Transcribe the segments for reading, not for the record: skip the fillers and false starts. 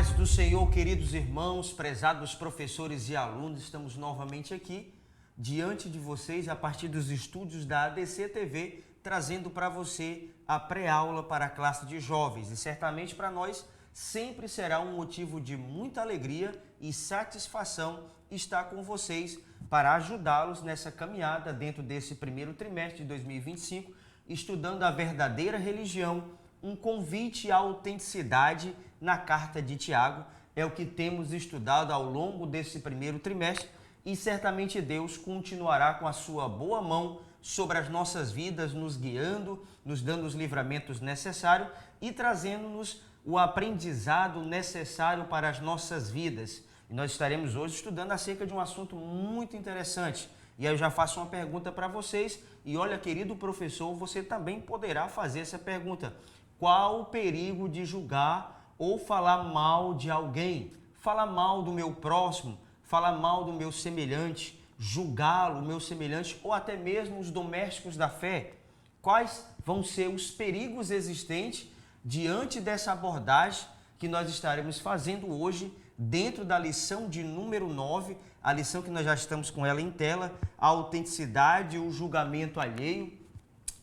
paz do Senhor, queridos irmãos, prezados professores e alunos, estamos novamente aqui diante de vocês a partir dos estúdios da ADC TV, trazendo para você a pré-aula para a classe de jovens. E certamente para nós sempre será um motivo de muita alegria e satisfação estar com vocês para ajudá-los nessa caminhada dentro desse primeiro trimestre de 2025, estudando a verdadeira religião, um convite à autenticidade na carta de Tiago. É o que temos estudado ao longo desse primeiro trimestre e certamente Deus continuará com a sua boa mão sobre as nossas vidas, nos guiando, nos dando os livramentos necessários e trazendo-nos o aprendizado necessário para as nossas vidas. E nós estaremos hoje estudando acerca de um assunto muito interessante. E aí eu já faço uma pergunta para vocês e olha, querido professor, você também poderá fazer essa pergunta. Qual o perigo de julgar ou falar mal de alguém? Falar mal do meu próximo, falar mal do meu semelhante, julgá-lo, o meu semelhante, ou até mesmo os domésticos da fé. Quais vão ser os perigos existentes diante dessa abordagem que nós estaremos fazendo hoje dentro da lição de número 9, a lição que nós já estamos com ela em tela, a autenticidade e o julgamento alheio.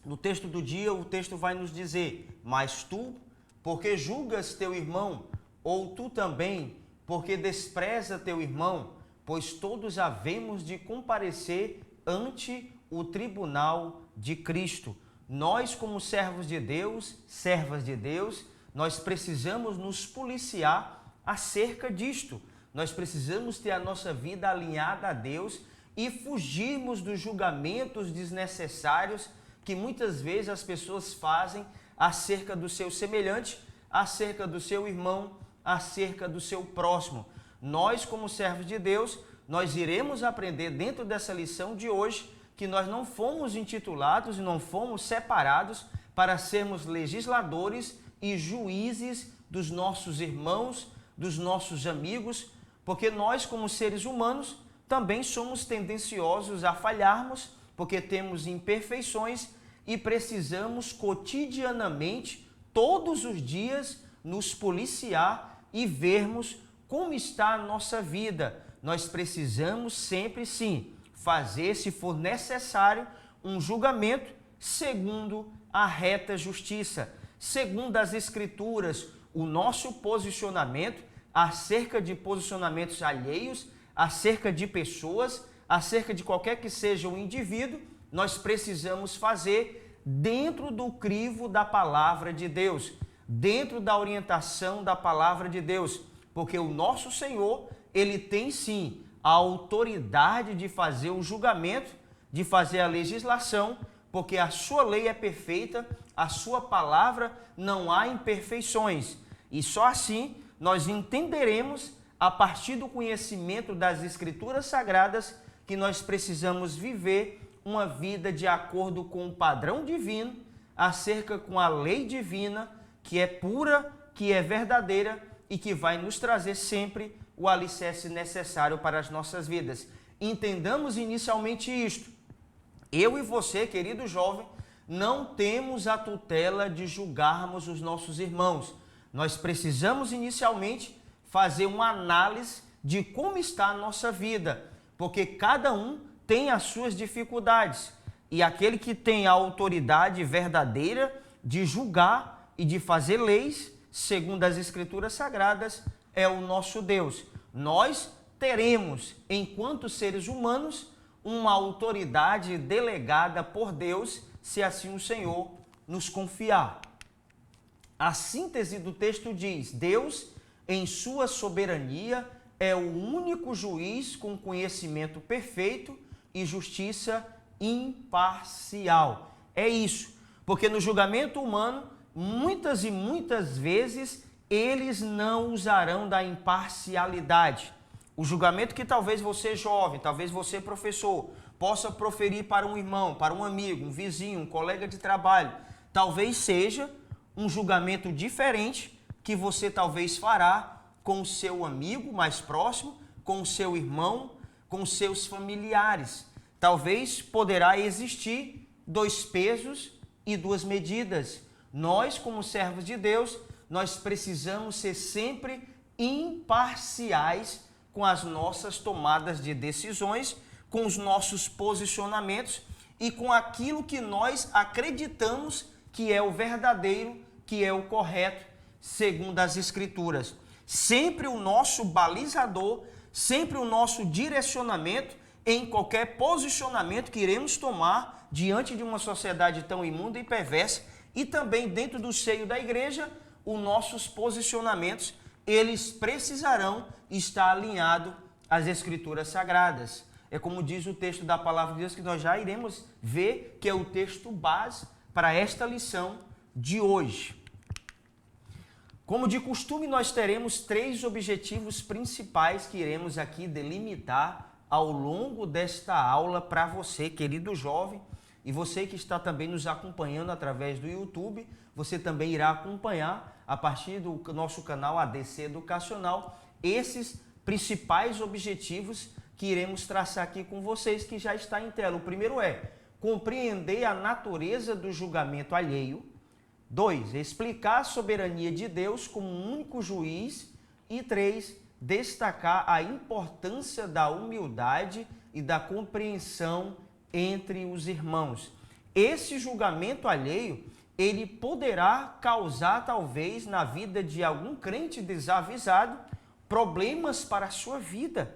No texto do dia, o texto vai nos dizer: mas tu, porque julgas teu irmão, ou tu também, porque despreza teu irmão, pois todos havemos de comparecer ante o tribunal de Cristo. Nós, como servos de Deus, servas de Deus, nós precisamos nos policiar acerca disto. Nós precisamos ter a nossa vida alinhada a Deus e fugirmos dos julgamentos desnecessários que muitas vezes as pessoas fazem acerca do seu semelhante, acerca do seu irmão, acerca do seu próximo. Nós, como servos de Deus, nós iremos aprender dentro dessa lição de hoje que nós não fomos intitulados e não fomos separados para sermos legisladores e juízes dos nossos irmãos, dos nossos amigos, porque nós, como seres humanos, também somos tendenciosos a falharmos, porque temos imperfeições e precisamos cotidianamente, todos os dias, nos policiar e vermos como está a nossa vida. Nós precisamos sempre, sim, fazer, se for necessário, um julgamento segundo a reta justiça, segundo as Escrituras, o nosso posicionamento acerca de posicionamentos alheios, acerca de pessoas, acerca de qualquer que seja o indivíduo, nós precisamos fazer dentro do crivo da palavra de Deus, dentro da orientação da palavra de Deus, porque o nosso Senhor, ele tem sim a autoridade de fazer o julgamento, de fazer a legislação, porque a sua lei é perfeita, a sua palavra não há imperfeições. E só assim nós entenderemos, a partir do conhecimento das Escrituras Sagradas, que nós precisamos viver uma vida de acordo com o padrão divino, acerca com a lei divina, que é pura, que é verdadeira e que vai nos trazer sempre o alicerce necessário para as nossas vidas. Entendamos inicialmente isto. Eu e você, querido jovem, não temos a tutela de julgarmos os nossos irmãos. Nós precisamos inicialmente fazer uma análise de como está a nossa vida, porque cada um tem as suas dificuldades. E aquele que tem a autoridade verdadeira de julgar e de fazer leis, segundo as Escrituras Sagradas, é o nosso Deus. Nós teremos, enquanto seres humanos, uma autoridade delegada por Deus, se assim o Senhor nos confiar. A síntese do texto diz: Deus, em sua soberania, é o único juiz com conhecimento perfeito e justiça imparcial. É isso, porque no julgamento humano, muitas e muitas vezes, eles não usarão da imparcialidade. O julgamento que talvez você jovem, talvez você professor, possa proferir para um irmão, para um amigo, um vizinho, um colega de trabalho, talvez seja um julgamento diferente que você talvez fará com o seu amigo mais próximo, com o seu irmão, com seus familiares. Talvez poderá existir dois pesos e duas medidas. Nós, como servos de Deus, nós precisamos ser sempre imparciais com as nossas tomadas de decisões, com os nossos posicionamentos e com aquilo que nós acreditamos que é o verdadeiro, que é o correto, segundo as Escrituras. Sempre o nosso balizador, sempre o nosso direcionamento em qualquer posicionamento que iremos tomar diante de uma sociedade tão imunda e perversa, e também dentro do seio da igreja, os nossos posicionamentos, eles precisarão estar alinhados às Escrituras Sagradas. É como diz o texto da Palavra de Deus, que nós já iremos ver, que é o texto base para esta lição de hoje. Como de costume, nós teremos 3 objetivos principais que iremos aqui delimitar ao longo desta aula para você, querido jovem, e você que está também nos acompanhando através do YouTube, você também irá acompanhar a partir do nosso canal ADC Educacional esses principais objetivos que iremos traçar aqui com vocês, que já está em tela. O primeiro é compreender a natureza do julgamento alheio. 2, explicar a soberania de Deus como único juiz. E 3, destacar a importância da humildade e da compreensão entre os irmãos. Esse julgamento alheio, ele poderá causar, talvez, na vida de algum crente desavisado, problemas para a sua vida.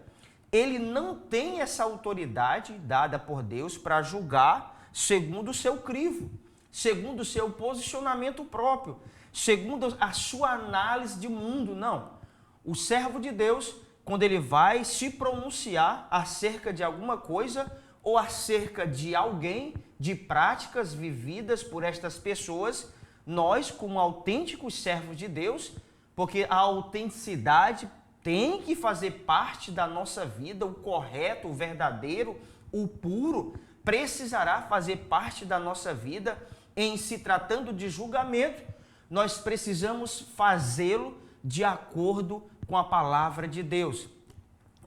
Ele não tem essa autoridade dada por Deus para julgar segundo o seu crivo, segundo o seu posicionamento próprio, segundo a sua análise de mundo, não. O servo de Deus, quando ele vai se pronunciar acerca de alguma coisa ou acerca de alguém, de práticas vividas por estas pessoas, nós, como autênticos servos de Deus, porque a autenticidade tem que fazer parte da nossa vida, o correto, o verdadeiro, o puro, precisará fazer parte da nossa vida. Em se tratando de julgamento, nós precisamos fazê-lo de acordo com a palavra de Deus,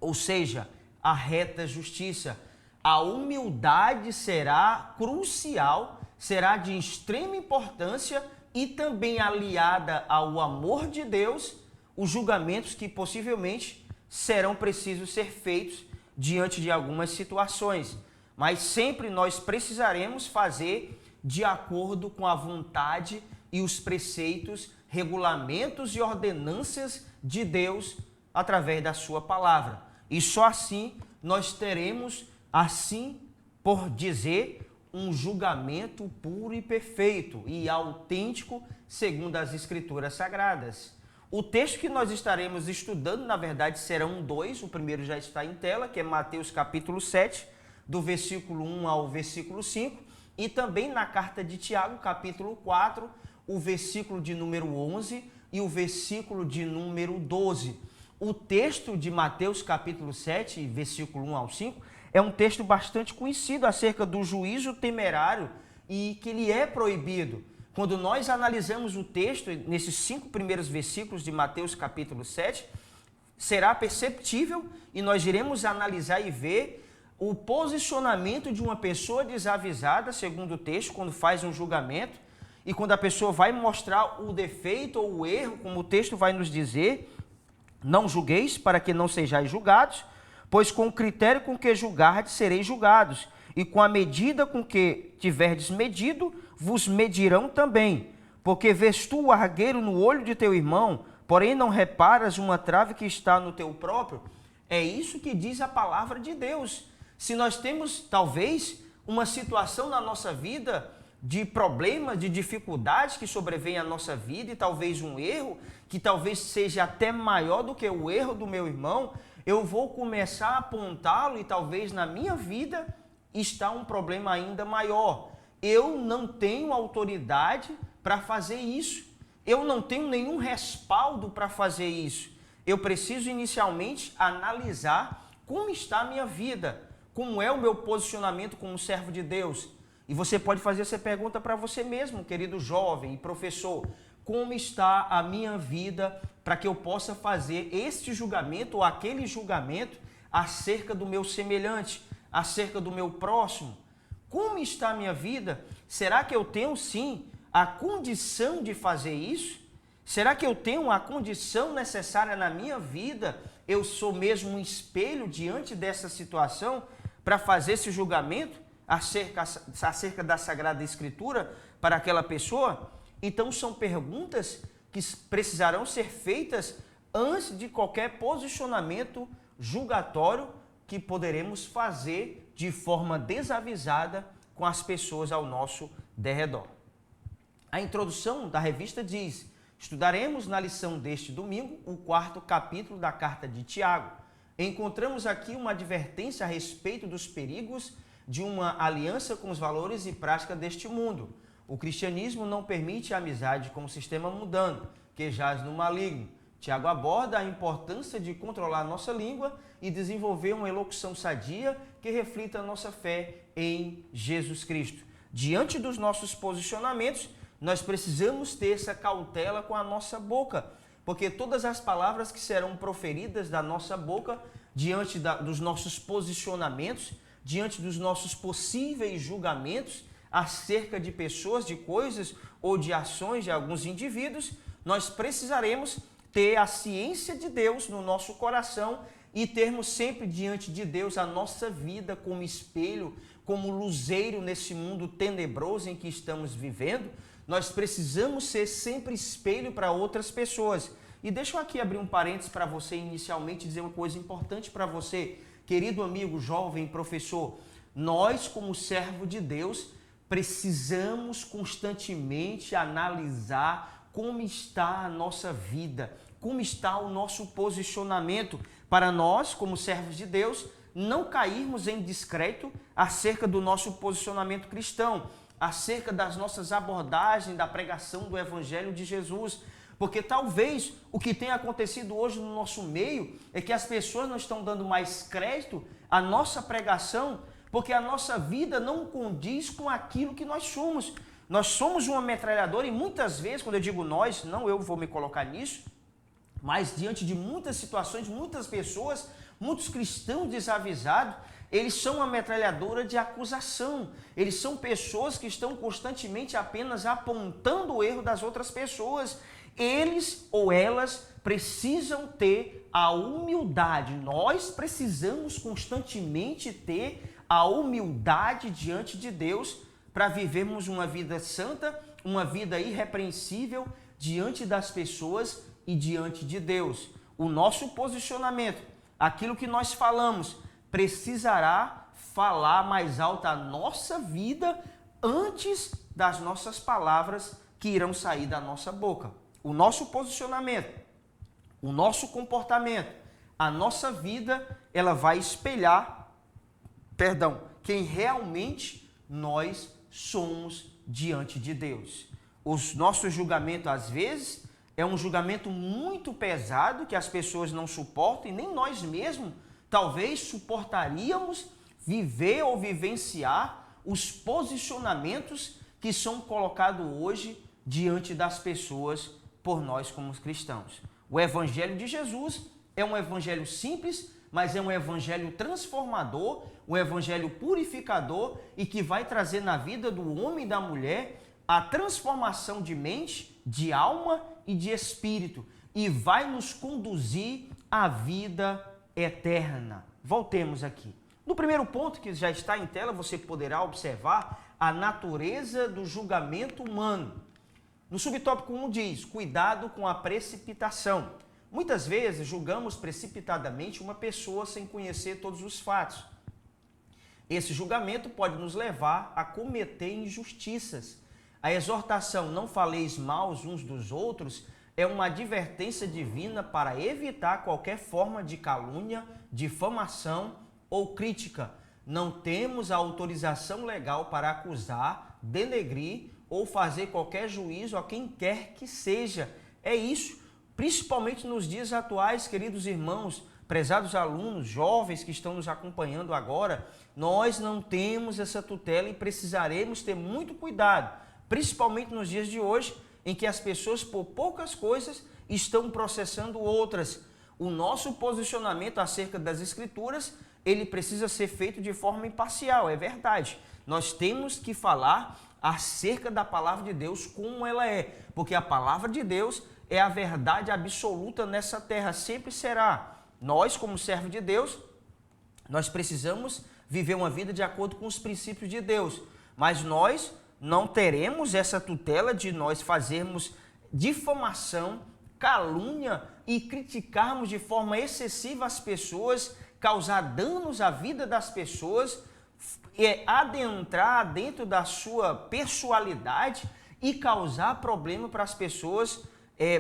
ou seja, a reta justiça. A humildade será crucial, será de extrema importância e também aliada ao amor de Deus, os julgamentos que possivelmente serão precisos ser feitos diante de algumas situações. Mas sempre nós precisaremos fazer de acordo com a vontade e os preceitos, regulamentos e ordenâncias de Deus através da sua palavra. E só assim nós teremos, assim por dizer, um julgamento puro e perfeito e autêntico segundo as Escrituras Sagradas. O texto que nós estaremos estudando, na verdade, serão 2, o primeiro já está em tela, que é Mateus capítulo 7, do versículo 1 ao versículo 5, e também na carta de Tiago, capítulo 4, o versículo de número 11 e o versículo de número 12. O texto de Mateus, capítulo 7, versículo 1 ao 5, é um texto bastante conhecido acerca do juízo temerário e que ele é proibido. Quando nós analisamos o texto, nesses 5 primeiros versículos de Mateus, capítulo 7, será perceptível e nós iremos analisar e ver o posicionamento de uma pessoa desavisada, segundo o texto, quando faz um julgamento, e quando a pessoa vai mostrar o defeito ou o erro, como o texto vai nos dizer, não julgueis para que não sejais julgados, pois com o critério com que julgardes sereis julgados, e com a medida com que tiverdes medido, vos medirão também. Porque vês tu o argueiro no olho de teu irmão, porém não reparas uma trave que está no teu próprio? É isso que diz a palavra de Deus. Se nós temos, talvez, uma situação na nossa vida de problemas, de dificuldades que sobrevêm à nossa vida e talvez um erro, que talvez seja até maior do que o erro do meu irmão, eu vou começar a apontá-lo e talvez na minha vida está um problema ainda maior. Eu não tenho autoridade para fazer isso. Eu não tenho nenhum respaldo para fazer isso. Eu preciso inicialmente analisar como está a minha vida, como é o meu posicionamento como servo de Deus. E você pode fazer essa pergunta para você mesmo, querido jovem e professor. Como está a minha vida para que eu possa fazer este julgamento ou aquele julgamento acerca do meu semelhante, acerca do meu próximo? Como está a minha vida? Será que eu tenho sim a condição de fazer isso? Será que eu tenho a condição necessária na minha vida? Eu sou mesmo um espelho diante dessa situação para fazer esse julgamento acerca da Sagrada Escritura para aquela pessoa? Então são perguntas que precisarão ser feitas antes de qualquer posicionamento julgatório que poderemos fazer de forma desavisada com as pessoas ao nosso derredor. A introdução da revista diz: estudaremos na lição deste domingo o 4º capítulo da carta de Tiago. Encontramos aqui uma advertência a respeito dos perigos de uma aliança com os valores e práticas deste mundo. O cristianismo não permite a amizade com o sistema mundano, que jaz no maligno. Tiago aborda a importância de controlar nossa língua e desenvolver uma elocução sadia que reflita a nossa fé em Jesus Cristo. Diante dos nossos posicionamentos, nós precisamos ter essa cautela com a nossa boca, porque todas as palavras que serão proferidas da nossa boca, diante dos nossos posicionamentos, diante dos nossos possíveis julgamentos acerca de pessoas, de coisas ou de ações de alguns indivíduos, nós precisaremos ter a ciência de Deus no nosso coração e termos sempre diante de Deus a nossa vida como espelho, como luzeiro nesse mundo tenebroso em que estamos vivendo. Nós precisamos ser sempre espelho para outras pessoas. E deixa eu aqui abrir um parênteses para você inicialmente dizer uma coisa importante para você, querido amigo, jovem, professor. Nós, como servo de Deus, precisamos constantemente analisar como está a nossa vida, como está o nosso posicionamento, para nós, como servos de Deus, não cairmos em descrédito acerca do nosso posicionamento cristão, acerca das nossas abordagens da pregação do Evangelho de Jesus. Porque talvez o que tem acontecido hoje no nosso meio é que as pessoas não estão dando mais crédito à nossa pregação, porque a nossa vida não condiz com aquilo que nós somos. Nós somos uma metralhadora e muitas vezes, quando eu digo nós, não eu vou me colocar nisso, mas diante de muitas situações, muitas pessoas, muitos cristãos desavisados, eles são uma metralhadora de acusação. Eles são pessoas que estão constantemente apenas apontando o erro das outras pessoas. Eles ou elas precisam ter a humildade. Nós precisamos constantemente ter a humildade diante de Deus para vivermos uma vida santa, uma vida irrepreensível diante das pessoas e diante de Deus. O nosso posicionamento, aquilo que nós falamos, precisará falar mais alto a nossa vida antes das nossas palavras que irão sair da nossa boca. O nosso posicionamento, o nosso comportamento, a nossa vida, ela vai espelhar, quem realmente nós somos diante de Deus. O nosso julgamento, às vezes, é um julgamento muito pesado que as pessoas não suportam e nem nós mesmos talvez suportaríamos viver ou vivenciar os posicionamentos que são colocados hoje diante das pessoas por nós como cristãos. O Evangelho de Jesus é um evangelho simples, mas é um evangelho transformador, um evangelho purificador e que vai trazer na vida do homem e da mulher a transformação de mente, de alma e de espírito e vai nos conduzir à vida eterna. Voltemos aqui. No primeiro ponto, que já está em tela, você poderá observar a natureza do julgamento humano. No subtópico 1 diz, cuidado com a precipitação. Muitas vezes julgamos precipitadamente uma pessoa sem conhecer todos os fatos. Esse julgamento pode nos levar a cometer injustiças. A exortação não faleis mal uns dos outros é uma advertência divina para evitar qualquer forma de calúnia, difamação ou crítica. Não temos a autorização legal para acusar, denegrir ou fazer qualquer juízo a quem quer que seja. É isso, principalmente nos dias atuais, queridos irmãos, prezados alunos, jovens que estão nos acompanhando agora, nós não temos essa tutela e precisaremos ter muito cuidado, principalmente nos dias de hoje, em que as pessoas, por poucas coisas, estão processando outras. O nosso posicionamento acerca das Escrituras, ele precisa ser feito de forma imparcial, é verdade. Nós temos que falar acerca da palavra de Deus como ela é, porque a palavra de Deus é a verdade absoluta nessa terra, sempre será. Nós, como servos de Deus, nós precisamos viver uma vida de acordo com os princípios de Deus, mas nós não teremos essa tutela de nós fazermos difamação, calúnia e criticarmos de forma excessiva as pessoas, causar danos à vida das pessoas, adentrar dentro da sua pessoalidade e causar problema para as pessoas,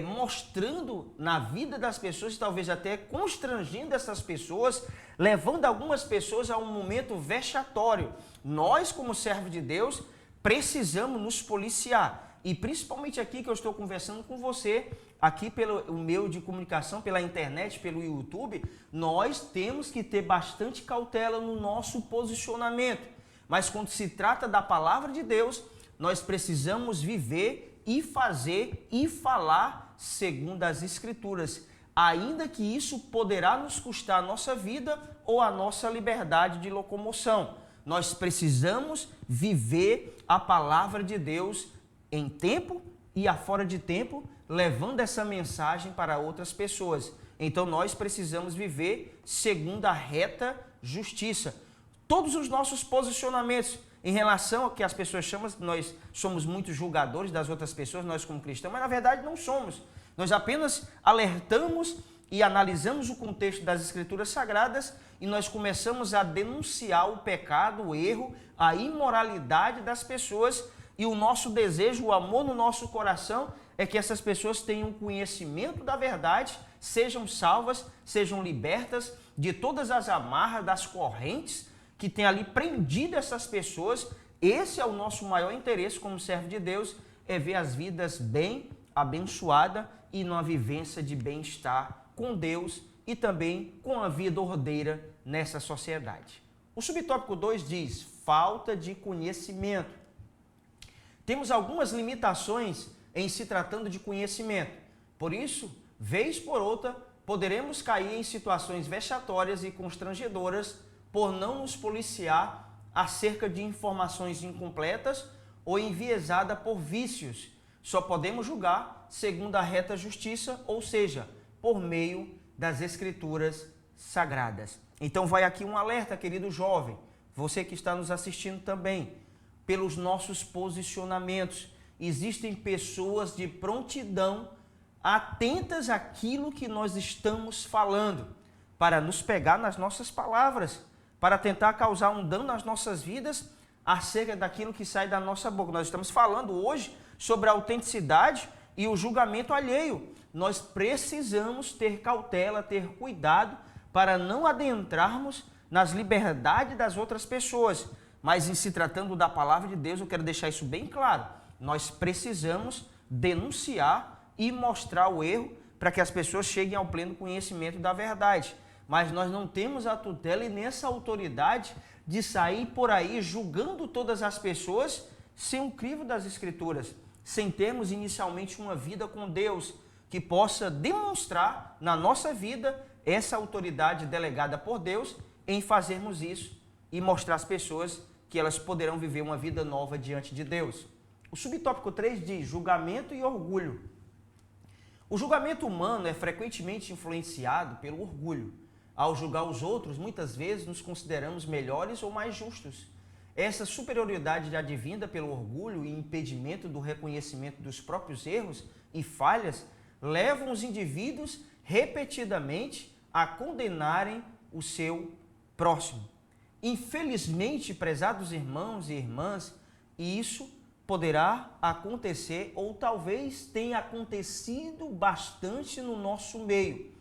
mostrando na vida das pessoas, talvez até constrangendo essas pessoas, levando algumas pessoas a um momento vexatório. Nós, como servos de Deus, precisamos nos policiar. E principalmente aqui que eu estou conversando com você, aqui pelo meio de comunicação, pela internet, pelo YouTube, nós temos que ter bastante cautela no nosso posicionamento. Mas quando se trata da palavra de Deus, nós precisamos viver e fazer e falar segundo as Escrituras, ainda que isso poderá nos custar a nossa vida ou a nossa liberdade de locomoção. Nós precisamos viver a palavra de Deus em tempo e afora de tempo, levando essa mensagem para outras pessoas. Então nós precisamos viver segundo a reta justiça. Todos os nossos posicionamentos em relação ao que as pessoas chamam, nós somos muito julgadores das outras pessoas, nós como cristãos, mas na verdade não somos. Nós apenas alertamos e analisamos o contexto das Escrituras Sagradas e nós começamos a denunciar o pecado, o erro, a imoralidade das pessoas. E o nosso desejo, o amor no nosso coração é que essas pessoas tenham conhecimento da verdade, sejam salvas, sejam libertas de todas as amarras, das correntes que tem ali prendido essas pessoas. Esse é o nosso maior interesse como servo de Deus, é ver as vidas bem abençoadas e numa vivência de bem-estar com Deus e também com a vida ordeira nessa sociedade. O subtópico 2 diz, falta de conhecimento. Temos algumas limitações em se tratando de conhecimento. Por isso, vez por outra, poderemos cair em situações vexatórias e constrangedoras por não nos policiar acerca de informações incompletas ou enviesadas por vícios. Só podemos julgar segundo a reta justiça, ou seja, por meio das Escrituras Sagradas. Então vai aqui um alerta, querido jovem, você que está nos assistindo também, pelos nossos posicionamentos. Existem pessoas de prontidão, atentas àquilo que nós estamos falando, para nos pegar nas nossas palavras, para tentar causar um dano nas nossas vidas acerca daquilo que sai da nossa boca. Nós estamos falando hoje sobre a autenticidade e o julgamento alheio. Nós precisamos ter cautela, ter cuidado para não adentrarmos nas liberdades das outras pessoas. Mas em se tratando da palavra de Deus, eu quero deixar isso bem claro. Nós precisamos denunciar e mostrar o erro para que as pessoas cheguem ao pleno conhecimento da verdade. Mas nós não temos a tutela e nem essa autoridade de sair por aí julgando todas as pessoas sem o crivo das Escrituras, sem termos inicialmente uma vida com Deus que possa demonstrar na nossa vida essa autoridade delegada por Deus em fazermos isso e mostrar às pessoas que elas poderão viver uma vida nova diante de Deus. O subtópico 3 diz julgamento e orgulho. O julgamento humano é frequentemente influenciado pelo orgulho. Ao julgar os outros, muitas vezes nos consideramos melhores ou mais justos. Essa superioridade advinda pelo orgulho e impedimento do reconhecimento dos próprios erros e falhas levam os indivíduos repetidamente a condenarem o seu próximo. Infelizmente, prezados irmãos e irmãs, isso poderá acontecer ou talvez tenha acontecido bastante no nosso meio.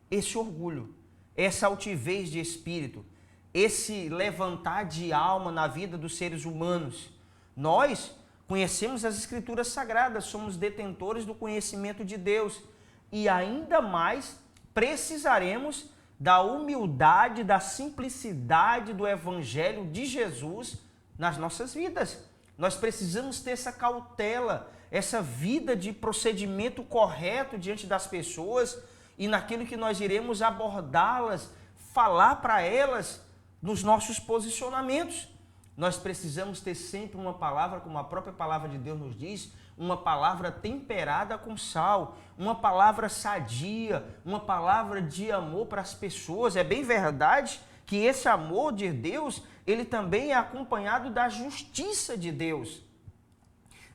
Esse orgulho, essa altivez de espírito, esse levantar de alma na vida dos seres humanos. Nós conhecemos as Escrituras Sagradas, somos detentores do conhecimento de Deus e ainda mais precisaremos da humildade, da simplicidade do Evangelho de Jesus nas nossas vidas. Nós precisamos ter essa cautela, essa vida de procedimento correto diante das pessoas e naquilo que nós iremos abordá-las, falar para elas nos nossos posicionamentos. nós precisamos ter sempre uma palavra, como a própria palavra de Deus nos diz, uma palavra temperada com sal, uma palavra sadia, uma palavra de amor para as pessoas. É bem verdade que esse amor de Deus, ele também é acompanhado da justiça de Deus,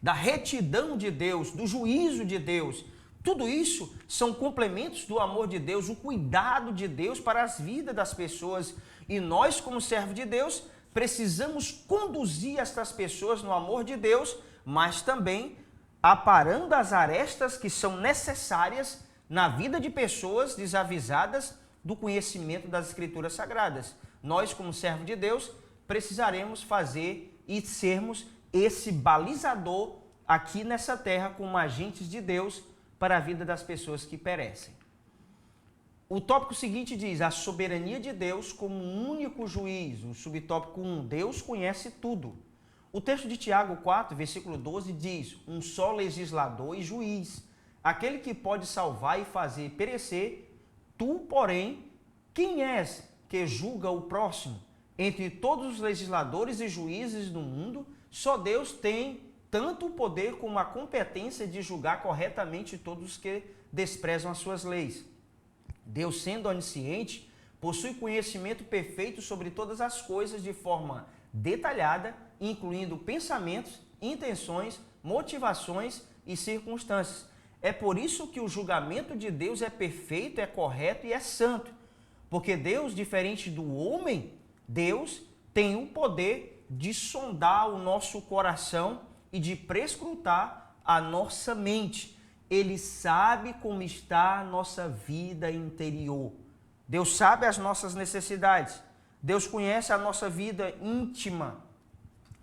da retidão de Deus, do juízo de Deus. Tudo isso são complementos do amor de Deus, o cuidado de Deus para as vidas das pessoas. E nós, como servos de Deus, precisamos conduzir estas pessoas no amor de Deus, mas também aparando as arestas que são necessárias na vida de pessoas desavisadas do conhecimento das Escrituras Sagradas. Nós, como servos de Deus, precisaremos fazer e sermos esse balizador aqui nessa terra como agentes de Deus para a vida das pessoas que perecem. O tópico seguinte diz a soberania de Deus como único juiz. O subtópico 1, Deus conhece tudo. O texto de Tiago 4, versículo 12 diz, um só legislador e juiz, aquele que pode salvar e fazer perecer. Tu, porém, quem és que julga o próximo? Entre todos os legisladores e juízes do mundo, só Deus tem tanto o poder como a competência de julgar corretamente todos os que desprezam as suas leis. Deus, sendo onisciente, possui conhecimento perfeito sobre todas as coisas de forma detalhada, incluindo pensamentos, intenções, motivações e circunstâncias. É por isso que o julgamento de Deus é perfeito, é correto e é santo. Porque Deus, diferente do homem, Deus tem o poder de sondar o nosso coração e de prescrutar a nossa mente. Ele sabe como está a nossa vida interior. Deus sabe as nossas necessidades. Deus conhece a nossa vida íntima.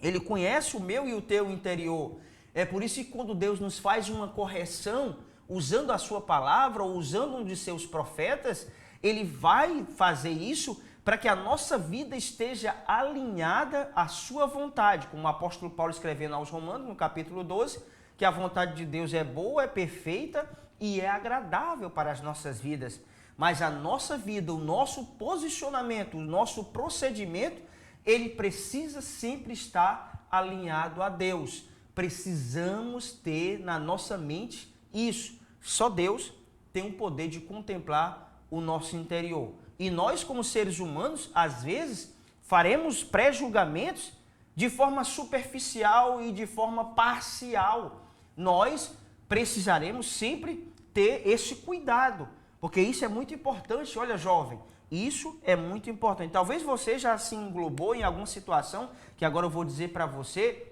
Ele conhece o meu e o teu interior. É por isso que quando Deus nos faz uma correção, usando a sua palavra ou usando um de seus profetas, ele vai fazer isso para que a nossa vida esteja alinhada à sua vontade, como o apóstolo Paulo escrevendo aos Romanos, no capítulo 12, que a vontade de Deus é boa, é perfeita e é agradável para as nossas vidas. Mas a nossa vida, o nosso posicionamento, o nosso procedimento, ele precisa sempre estar alinhado a Deus. Precisamos ter na nossa mente isso. Só Deus tem o poder de contemplar o nosso interior. E nós, como seres humanos, às vezes, faremos pré-julgamentos de forma superficial e de forma parcial. Nós precisaremos sempre ter esse cuidado, porque isso é muito importante. Olha, jovem, isso é muito importante. Talvez você já se englobou em alguma situação, que agora eu vou dizer para você,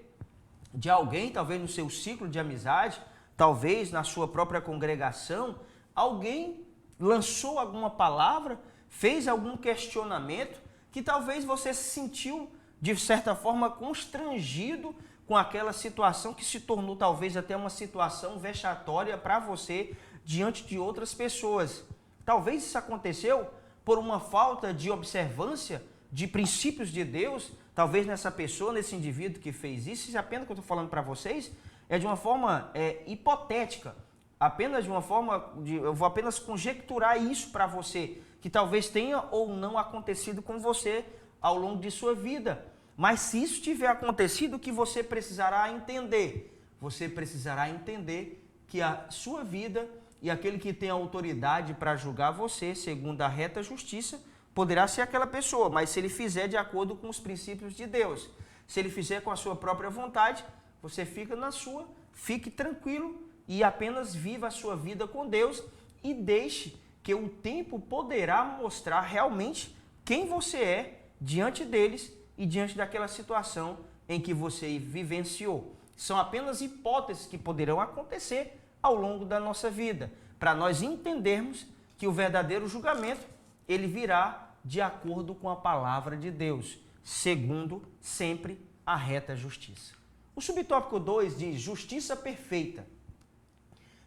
de alguém, talvez no seu ciclo de amizade, talvez na sua própria congregação, alguém lançou alguma palavra, fez algum questionamento, que talvez você se sentiu, de certa forma, constrangido com aquela situação que se tornou talvez até uma situação vexatória para você diante de outras pessoas. Talvez isso aconteceu por uma falta de observância de princípios de Deus, talvez nessa pessoa, nesse indivíduo que fez isso. Isso é apenas que eu estou falando para vocês, é de uma forma hipotética, apenas de uma forma, eu vou apenas conjecturar isso para você, que talvez tenha ou não acontecido com você ao longo de sua vida. Mas se isso tiver acontecido, o que você precisará entender? Você precisará entender que a sua vida e aquele que tem autoridade para julgar você, segundo a reta justiça, poderá ser aquela pessoa, mas se ele fizer de acordo com os princípios de Deus, se ele fizer com a sua própria vontade, você fica na sua, fique tranquilo e apenas viva a sua vida com Deus e deixe que o tempo poderá mostrar realmente quem você é diante deles e diante daquela situação em que você vivenciou. São apenas hipóteses que poderão acontecer ao longo da nossa vida, para nós entendermos que o verdadeiro julgamento, ele virá de acordo com a palavra de Deus, segundo sempre a reta justiça. O subtópico 2 diz justiça perfeita.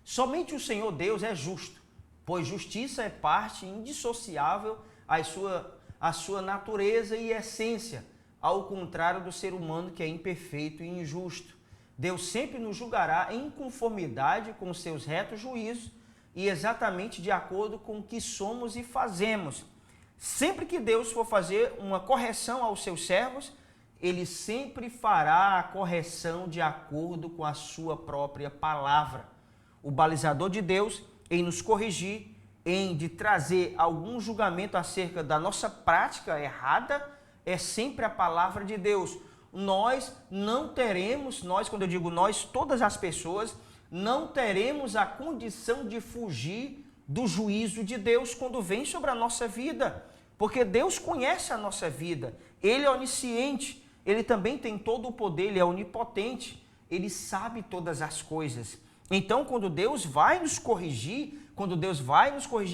Somente o Senhor Deus é justo, pois justiça é parte indissociável à sua natureza e essência, ao contrário do ser humano que é imperfeito e injusto. Deus sempre nos julgará em conformidade com os seus retos juízos e exatamente de acordo com o que somos e fazemos. Sempre que Deus for fazer uma correção aos seus servos, ele sempre fará a correção de acordo com a sua própria palavra. O balizador de Deus em nos corrigir, de trazer algum julgamento acerca da nossa prática errada, é sempre a palavra de Deus. Nós não teremos, quando eu digo nós, todas as pessoas, não teremos a condição de fugir do juízo de Deus quando vem sobre a nossa vida, porque Deus conhece a nossa vida, Ele é onisciente, Ele também tem todo o poder, Ele é onipotente, Ele sabe todas as coisas. Então, quando Deus vai nos corrigir,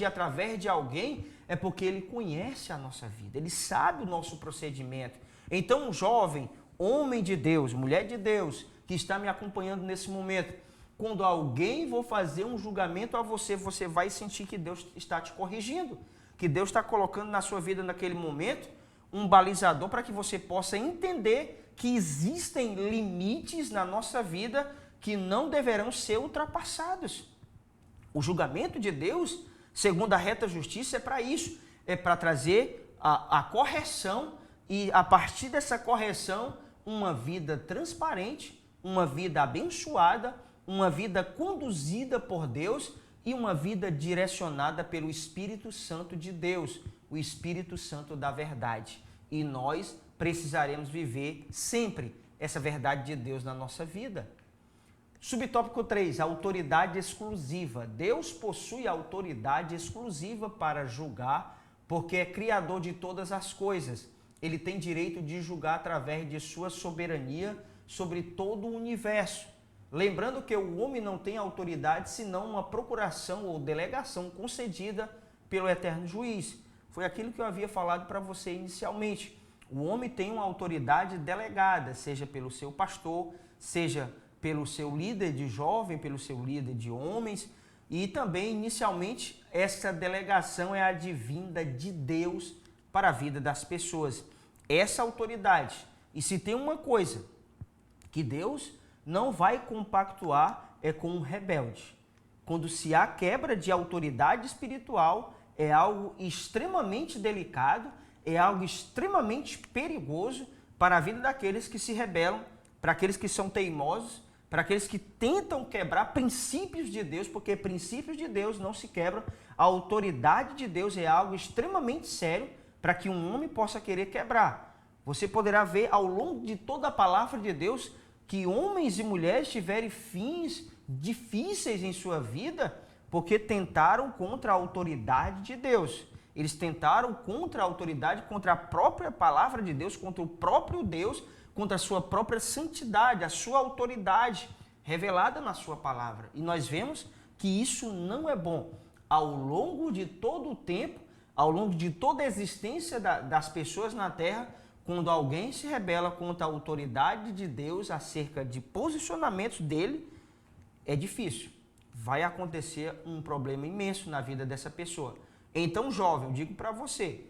através de alguém, é porque Ele conhece a nossa vida, Ele sabe o nosso procedimento. Então, um jovem, homem de Deus, mulher de Deus, que está me acompanhando nesse momento, quando alguém for fazer um julgamento a você, você vai sentir que Deus está te corrigindo, que Deus está colocando na sua vida naquele momento um balizador para que você possa entender que existem limites na nossa vida que não deverão ser ultrapassados. O julgamento de Deus, segundo a reta justiça, é para isso, é para trazer a correção e, a partir dessa correção, uma vida transparente, uma vida abençoada, uma vida conduzida por Deus e uma vida direcionada pelo Espírito Santo de Deus, o Espírito Santo da verdade. E nós precisaremos viver sempre essa verdade de Deus na nossa vida. Subtópico 3, autoridade exclusiva. Deus possui autoridade exclusiva para julgar, porque é criador de todas as coisas. Ele tem direito de julgar através de sua soberania sobre todo o universo. Lembrando que o homem não tem autoridade senão uma procuração ou delegação concedida pelo eterno juiz. Foi aquilo que eu havia falado para você inicialmente. O homem tem uma autoridade delegada, seja pelo seu pastor, seja pelo seu líder de jovem, pelo seu líder de homens, e também, inicialmente, essa delegação é advinda de Deus para a vida das pessoas. Essa autoridade. E se tem uma coisa que Deus não vai compactuar é com o rebelde. Quando se há quebra de autoridade espiritual, é algo extremamente delicado, é algo extremamente perigoso para a vida daqueles que se rebelam, para aqueles que são teimosos, para aqueles que tentam quebrar princípios de Deus, porque princípios de Deus não se quebram. A autoridade de Deus é algo extremamente sério para que um homem possa querer quebrar. Você poderá ver ao longo de toda a palavra de Deus que homens e mulheres tiveram fins difíceis em sua vida porque tentaram contra a autoridade de Deus. Eles tentaram contra a autoridade, contra a própria palavra de Deus, contra o próprio Deus, contra a sua própria santidade, a sua autoridade revelada na sua palavra. E nós vemos que isso não é bom. Ao longo de todo o tempo, ao longo de toda a existência das pessoas na terra, quando alguém se rebela contra a autoridade de Deus acerca de posicionamentos dele, é difícil. Vai acontecer um problema imenso na vida dessa pessoa. Então, jovem, eu digo para você,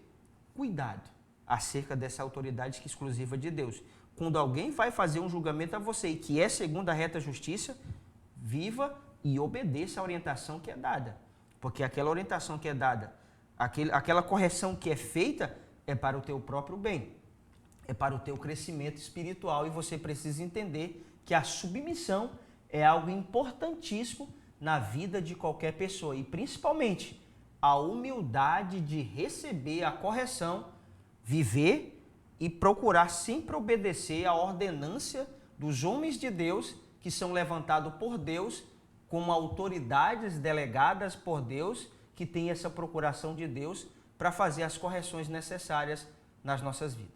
cuidado acerca dessa autoridade exclusiva de Deus. Quando alguém vai fazer um julgamento a você e que é segundo a reta justiça, viva e obedeça a orientação que é dada. Porque aquela orientação que é dada, aquela correção que é feita, é para o teu próprio bem. É para o teu crescimento espiritual e você precisa entender que a submissão é algo importantíssimo na vida de qualquer pessoa e principalmente a humildade de receber a correção, viver e procurar sempre obedecer à ordenância dos homens de Deus que são levantados por Deus como autoridades delegadas por Deus que têm essa procuração de Deus para fazer as correções necessárias nas nossas vidas.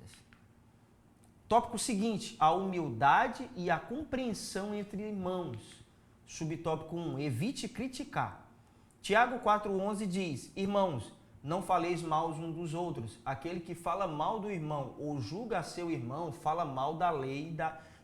Tópico seguinte, a humildade e a compreensão entre irmãos. Subtópico 1, evite criticar. Tiago 4,11 diz, irmãos, não faleis mal uns dos outros. Aquele que fala mal do irmão ou julga seu irmão, fala mal da lei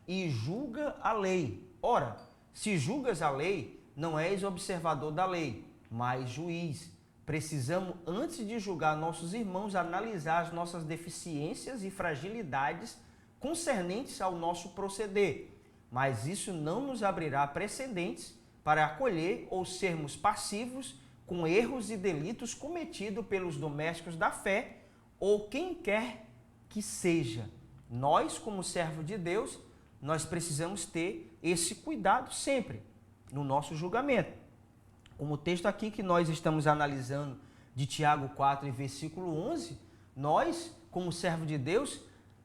e julga a lei. Ora, se julgas a lei, não és observador da lei, mas juiz. Precisamos, antes de julgar nossos irmãos, analisar as nossas deficiências e fragilidades concernentes ao nosso proceder, mas isso não nos abrirá precedentes para acolher ou sermos passivos com erros e delitos cometidos pelos domésticos da fé ou quem quer que seja. Nós, como servo de Deus, nós precisamos ter esse cuidado sempre no nosso julgamento. Como o texto aqui que nós estamos analisando de Tiago 4, versículo 11, nós, como servo de Deus,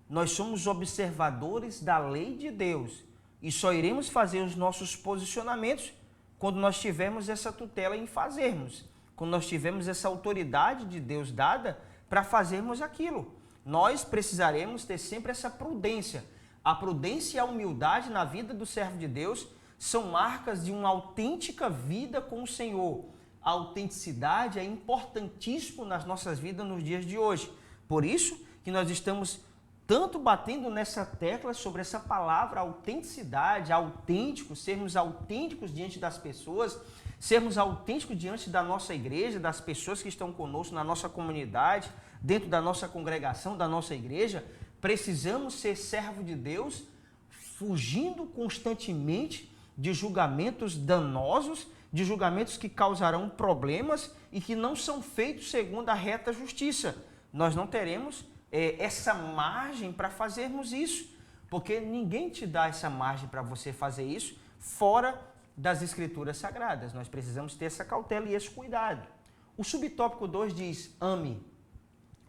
nós somos observadores da lei de Deus e só iremos fazer os nossos posicionamentos quando nós tivermos essa tutela em fazermos, quando nós tivermos essa autoridade de Deus dada para fazermos aquilo. Nós precisaremos ter sempre essa prudência. A prudência e a humildade na vida do servo de Deus são marcas de uma autêntica vida com o Senhor. A autenticidade é importantíssimo nas nossas vidas nos dias de hoje. Por isso que nós estamos tanto batendo nessa tecla sobre essa palavra autenticidade, autêntico, sermos autênticos diante das pessoas, sermos autênticos diante da nossa igreja, das pessoas que estão conosco na nossa comunidade, dentro da nossa congregação, da nossa igreja. Precisamos ser servo de Deus, fugindo constantemente de julgamentos danosos, de julgamentos que causarão problemas e que não são feitos segundo a reta justiça. Nós não teremos essa margem para fazermos isso, porque ninguém te dá essa margem para você fazer isso fora das Escrituras Sagradas. Nós precisamos ter essa cautela e esse cuidado. O subtópico 2 diz: ame.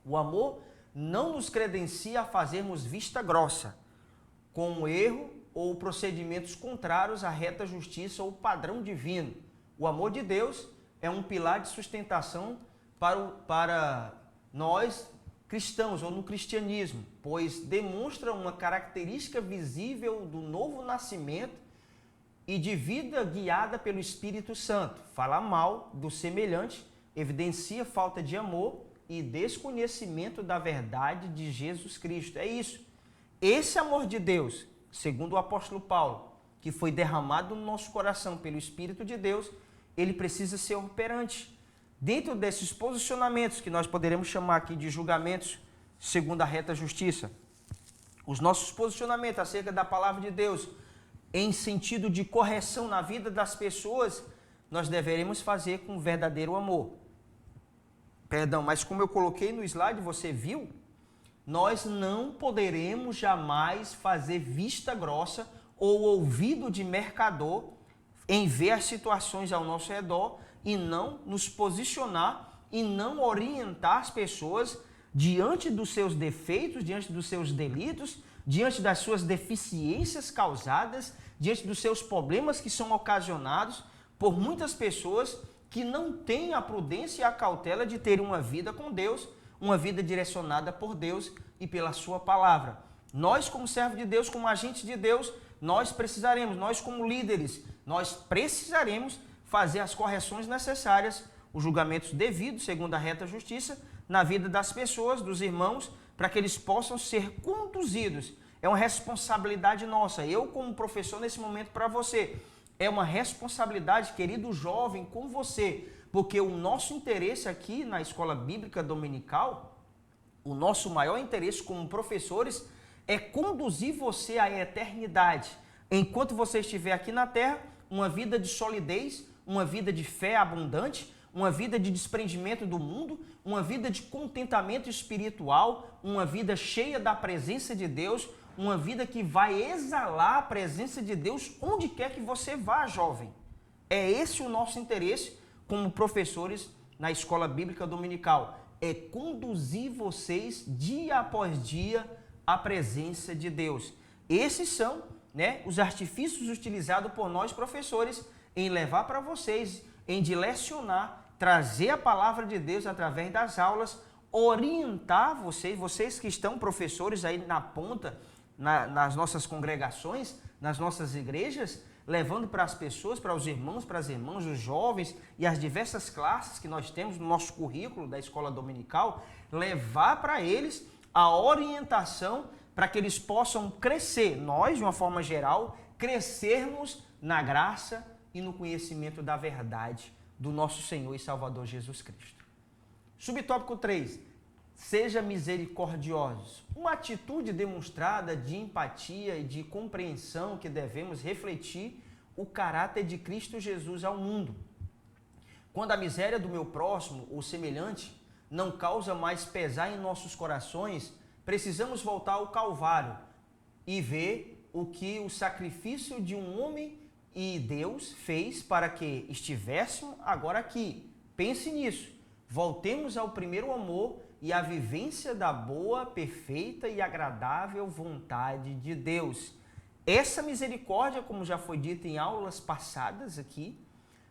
O amor não nos credencia a fazermos vista grossa com um erro ou procedimentos contrários à reta justiça ou padrão divino. O amor de Deus é um pilar de sustentação para nós cristãos ou no cristianismo, pois demonstra uma característica visível do novo nascimento e de vida guiada pelo Espírito Santo. Falar mal do semelhante evidencia falta de amor e desconhecimento da verdade de Jesus Cristo. É isso. Esse amor de Deus, segundo o apóstolo Paulo, que foi derramado no nosso coração pelo Espírito de Deus, ele precisa ser operante. Dentro desses posicionamentos, que nós poderemos chamar aqui de julgamentos segundo a reta justiça, os nossos posicionamentos acerca da palavra de Deus, em sentido de correção na vida das pessoas, nós deveremos fazer com verdadeiro amor. Mas como eu coloquei no slide, você viu? Nós não poderemos jamais fazer vista grossa ou ouvido de mercador em ver as situações ao nosso redor e não nos posicionar e não orientar as pessoas diante dos seus defeitos, diante dos seus delitos, diante das suas deficiências causadas, diante dos seus problemas que são ocasionados por muitas pessoas que não têm a prudência e a cautela de ter uma vida com Deus, uma vida direcionada por Deus e pela sua palavra. Nós, como servo de Deus, como agentes de Deus, nós precisaremos, nós como líderes, nós precisaremos fazer as correções necessárias, os julgamentos devidos, segundo a reta justiça, na vida das pessoas, dos irmãos, para que eles possam ser conduzidos. É uma responsabilidade nossa. Eu, como professor, nesse momento para você, é uma responsabilidade, querido jovem, com você, porque o nosso interesse aqui na Escola Bíblica Dominical, o nosso maior interesse como professores é conduzir você à eternidade. Enquanto você estiver aqui na Terra, uma vida de solidez, uma vida de fé abundante, uma vida de desprendimento do mundo, uma vida de contentamento espiritual, uma vida cheia da presença de Deus, uma vida que vai exalar a presença de Deus onde quer que você vá, jovem. É esse o nosso interesse como professores na Escola Bíblica Dominical. É conduzir vocês dia após dia à presença de Deus. Esses são, os artifícios utilizados por nós professores em levar para vocês, em direcionar, trazer a palavra de Deus através das aulas, orientar vocês que estão professores aí na ponta, nas nossas congregações, nas nossas igrejas, levando para as pessoas, para os irmãos, para as irmãs, os jovens e as diversas classes que nós temos no nosso currículo da escola dominical, levar para eles a orientação para que eles possam crescer, nós, de uma forma geral, crescermos na graça e no conhecimento da verdade do nosso Senhor e Salvador Jesus Cristo. Subtópico 3. Seja misericordiosos. Uma atitude demonstrada de empatia e de compreensão que devemos refletir o caráter de Cristo Jesus ao mundo. Quando a miséria do meu próximo ou semelhante não causa mais pesar em nossos corações, precisamos voltar ao Calvário e ver o que o sacrifício de um homem e Deus fez para que estivéssemos agora aqui. Pense nisso. Voltemos ao primeiro amor e à vivência da boa, perfeita e agradável vontade de Deus. Essa misericórdia, como já foi dito em aulas passadas aqui,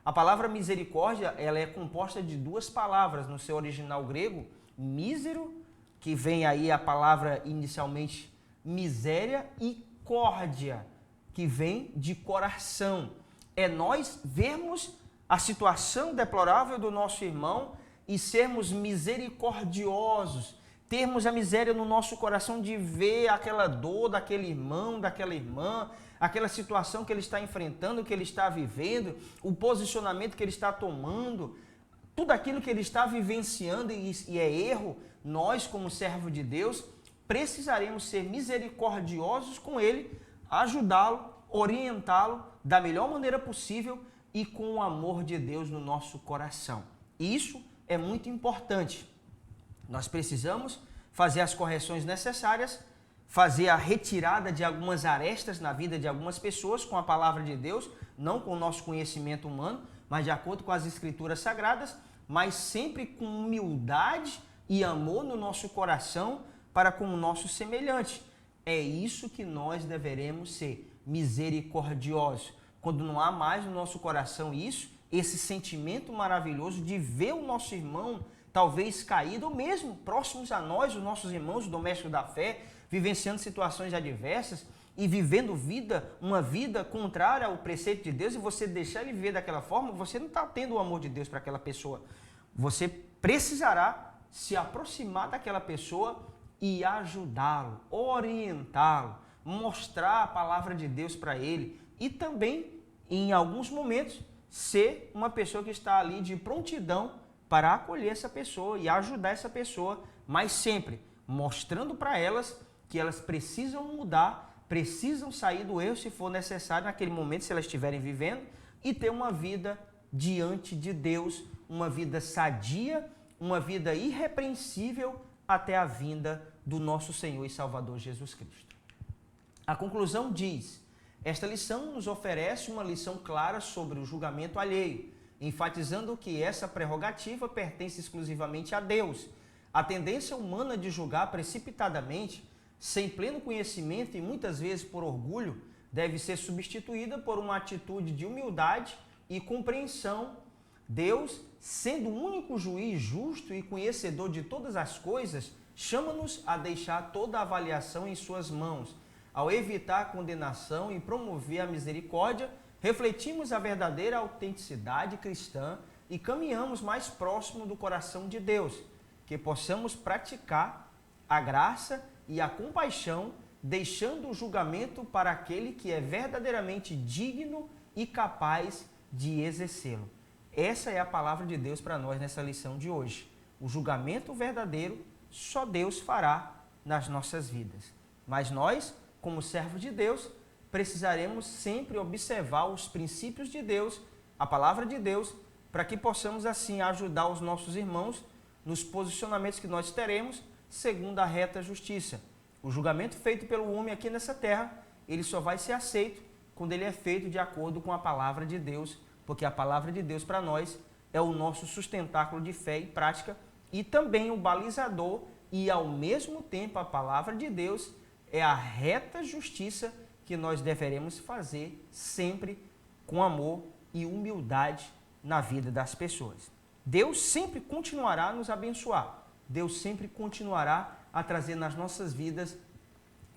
a palavra misericórdia, ela é composta de duas palavras no seu original grego, mísero, que vem aí a palavra inicialmente miséria, e córdia, que vem de coração. É nós vermos a situação deplorável do nosso irmão e sermos misericordiosos, termos a miséria no nosso coração de ver aquela dor daquele irmão, daquela irmã, aquela situação que ele está enfrentando, que ele está vivendo, o posicionamento que ele está tomando, tudo aquilo que ele está vivenciando e é erro. Nós, como servo de Deus, precisaremos ser misericordiosos com ele, ajudá-lo, orientá-lo da melhor maneira possível e com o amor de Deus no nosso coração. Isso é muito importante. Nós precisamos fazer as correções necessárias, fazer a retirada de algumas arestas na vida de algumas pessoas com a palavra de Deus, não com o nosso conhecimento humano, mas de acordo com as Escrituras Sagradas, mas sempre com humildade e amor no nosso coração para com o nosso semelhante. É isso que nós deveremos ser, misericordiosos. Quando não há mais no nosso coração isso, esse sentimento maravilhoso de ver o nosso irmão talvez caído, ou mesmo próximos a nós, os nossos irmãos domésticos da fé, vivenciando situações adversas e vivendo uma vida contrária ao preceito de Deus, e você deixar ele viver daquela forma, você não está tendo o amor de Deus para aquela pessoa. Você precisará se aproximar daquela pessoa e ajudá-lo, orientá-lo, mostrar a palavra de Deus para ele e também, em alguns momentos, ser uma pessoa que está ali de prontidão para acolher essa pessoa e ajudar essa pessoa, mas sempre mostrando para elas que elas precisam mudar, precisam sair do erro se for necessário naquele momento, se elas estiverem vivendo, e ter uma vida diante de Deus, uma vida sadia, uma vida irrepreensível até a vinda do nosso Senhor e Salvador Jesus Cristo. A conclusão diz: esta lição nos oferece uma lição clara sobre o julgamento alheio, enfatizando que essa prerrogativa pertence exclusivamente a Deus. A tendência humana de julgar precipitadamente, sem pleno conhecimento e muitas vezes por orgulho, deve ser substituída por uma atitude de humildade e compreensão. Deus, sendo o único juiz justo e conhecedor de todas as coisas, chama-nos a deixar toda a avaliação em suas mãos. Ao evitar a condenação e promover a misericórdia, refletimos a verdadeira autenticidade cristã e caminhamos mais próximo do coração de Deus, que possamos praticar a graça e a compaixão, deixando o julgamento para aquele que é verdadeiramente digno e capaz de exercê-lo. Essa é a palavra de Deus para nós nessa lição de hoje. O julgamento verdadeiro só Deus fará nas nossas vidas. Mas nós, como servos de Deus, precisaremos sempre observar os princípios de Deus, a palavra de Deus, para que possamos assim ajudar os nossos irmãos nos posicionamentos que nós teremos segundo a reta justiça. O julgamento feito pelo homem aqui nessa terra, ele só vai ser aceito quando ele é feito de acordo com a palavra de Deus, porque a palavra de Deus para nós é o nosso sustentáculo de fé e prática e também o balizador, e ao mesmo tempo a palavra de Deus é a reta justiça que nós deveremos fazer sempre com amor e humildade na vida das pessoas. Deus sempre continuará a nos abençoar. Deus sempre continuará a trazer nas nossas vidas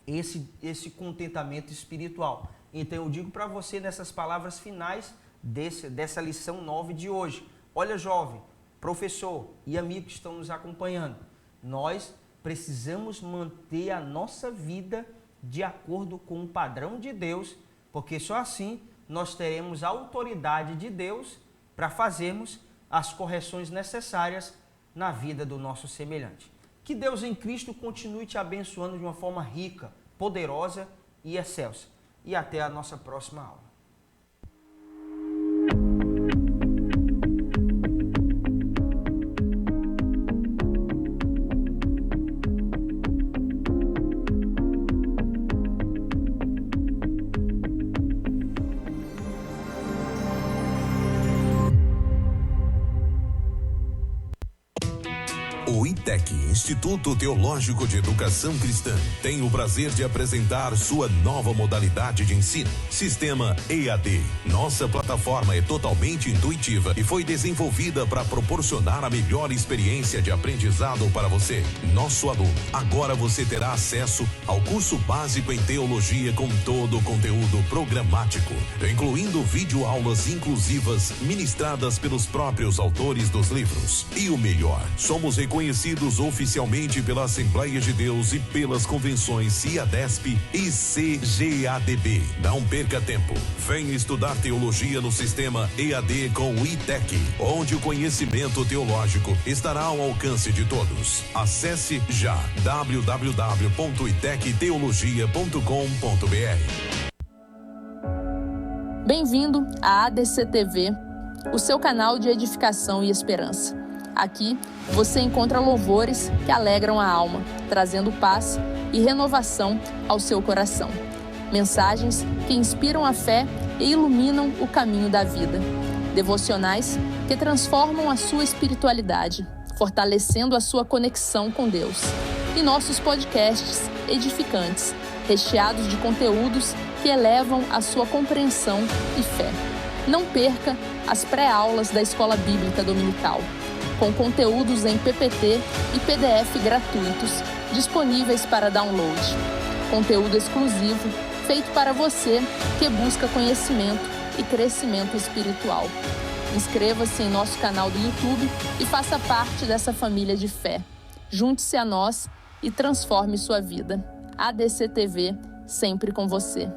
esse contentamento espiritual. Então eu digo para você nessas palavras finais dessa lição 9 de hoje. Olha, jovem, professor e amigo que estão nos acompanhando, nós precisamos manter a nossa vida de acordo com o padrão de Deus, porque só assim nós teremos a autoridade de Deus para fazermos as correções necessárias na vida do nosso semelhante. Que Deus em Cristo continue te abençoando de uma forma rica, poderosa e excelsa. E até a nossa próxima aula. ITEC, Instituto Teológico de Educação Cristã, tem o prazer de apresentar sua nova modalidade de ensino, Sistema EAD. Nossa plataforma é totalmente intuitiva e foi desenvolvida para proporcionar a melhor experiência de aprendizado para você, nosso aluno. Agora você terá acesso ao curso básico em teologia com todo o conteúdo programático, incluindo videoaulas inclusivas ministradas pelos próprios autores dos livros. E o melhor, somos reconhecidos oficialmente pela Assembleia de Deus e pelas convenções CIADESP e CGADB. Não perca tempo. Venha estudar teologia no sistema EAD com o ITEC, onde o conhecimento teológico estará ao alcance de todos. Acesse já www.itecteologia.com.br. Bem-vindo à ADC TV, o seu canal de edificação e esperança. Aqui você encontra louvores que alegram a alma, trazendo paz e renovação ao seu coração. Mensagens que inspiram a fé e iluminam o caminho da vida. Devocionais que transformam a sua espiritualidade, fortalecendo a sua conexão com Deus. E nossos podcasts edificantes, recheados de conteúdos que elevam a sua compreensão e fé. Não perca as pré-aulas da Escola Bíblica Dominical, com conteúdos em PPT e PDF gratuitos, disponíveis para download. Conteúdo exclusivo, feito para você que busca conhecimento e crescimento espiritual. Inscreva-se em nosso canal do YouTube e faça parte dessa família de fé. Junte-se a nós e transforme sua vida. ADC TV, sempre com você.